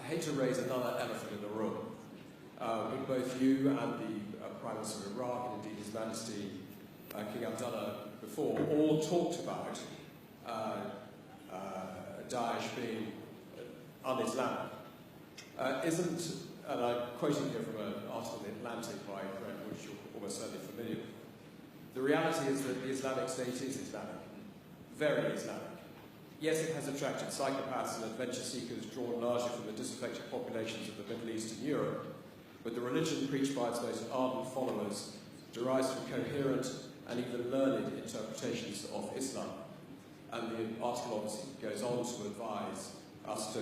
hate to raise another elephant in the room, but both you and the Prime Minister of Iraq, and indeed His Majesty King Abdullah before, all talked about Daesh being un-Islamic. And I'm quoting here from an article in The Atlantic by a friend, which you're almost certainly familiar with. The reality is that the Islamic State is Islamic, very Islamic. Yes, it has attracted psychopaths and adventure seekers drawn largely from the disaffected populations of the Middle East and Europe, but the religion preached by its most ardent followers derives from coherent and even learned interpretations of Islam. And the article obviously goes on to advise us to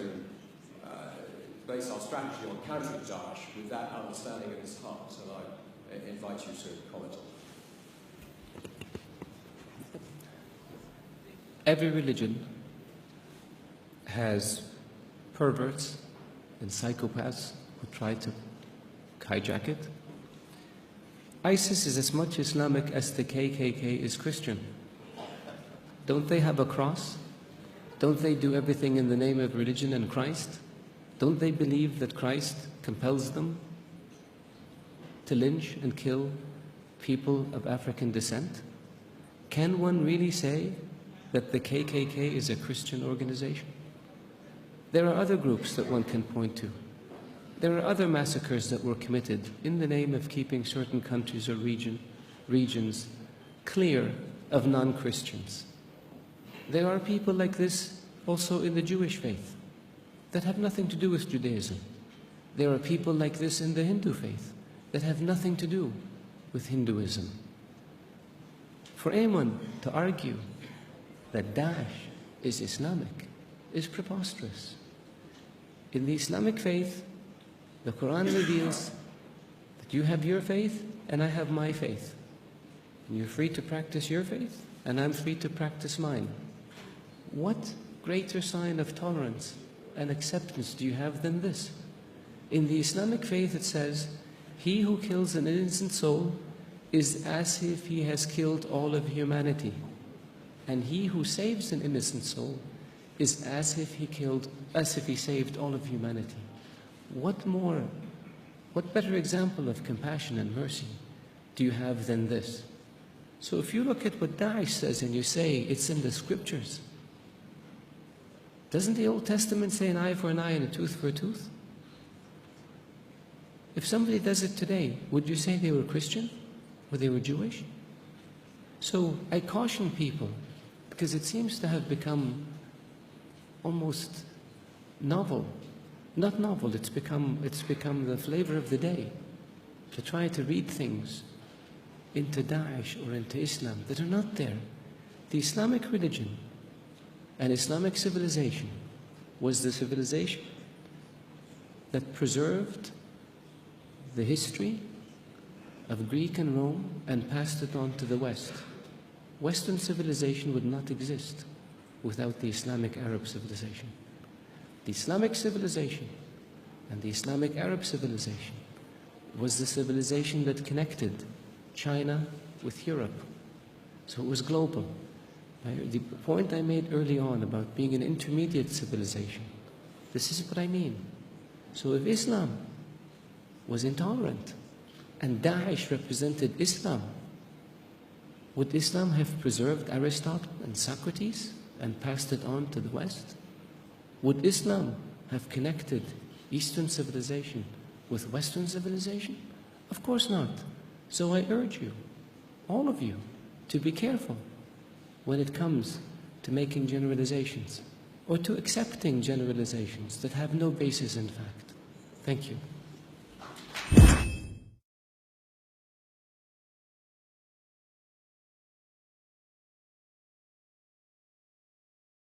base our strategy on countering Daesh with that understanding at its heart, and I invite you to comment on that. Every religion has perverts and psychopaths who try to hijack it. ISIS is as much Islamic as the KKK is Christian. Don't they have a cross? Don't they do everything in the name of religion and Christ? Don't they believe that Christ compels them to lynch and kill people of African descent? Can one really say that the KKK is a Christian organization? There are other groups that one can point to. There are other massacres that were committed in the name of keeping certain countries or regions clear of non-Christians. There are people like this also in the Jewish faith that have nothing to do with Judaism. There are people like this in the Hindu faith that have nothing to do with Hinduism. For anyone to argue that Daesh is Islamic is preposterous. In the Islamic faith, the Quran reveals that you have your faith and I have my faith. And you're free to practice your faith and I'm free to practice mine. What greater sign of tolerance and acceptance do you have than this? In the Islamic faith it says, he who kills an innocent soul is as if he has killed all of humanity. And he who saves an innocent soul is as if he saved all of humanity. What better example of compassion and mercy do you have than this? So if you look at what Daesh says and you say it's in the scriptures, doesn't the Old Testament say an eye for an eye and a tooth for a tooth? If somebody does it today, would you say they were Christian or they were Jewish? So I caution people, because it seems to have become almost novel. Not novel, it's become the flavor of the day to try to read things into Daesh or into Islam that are not there. The Islamic religion and Islamic civilization was the civilization that preserved the history of Greek and Rome and passed it on to the West. Western civilization would not exist without the Islamic Arab civilization. The Islamic civilization and the Islamic Arab civilization was the civilization that connected China with Europe. So it was global. The point I made early on about being an intermediate civilization, this is what I mean. So if Islam was intolerant and Daesh represented Islam, would Islam have preserved Aristotle and Socrates and passed it on to the West? Would Islam have connected Eastern civilization with Western civilization? Of course not. So I urge you, all of you, to be careful when it comes to making generalizations or to accepting generalizations that have no basis in fact. Thank you.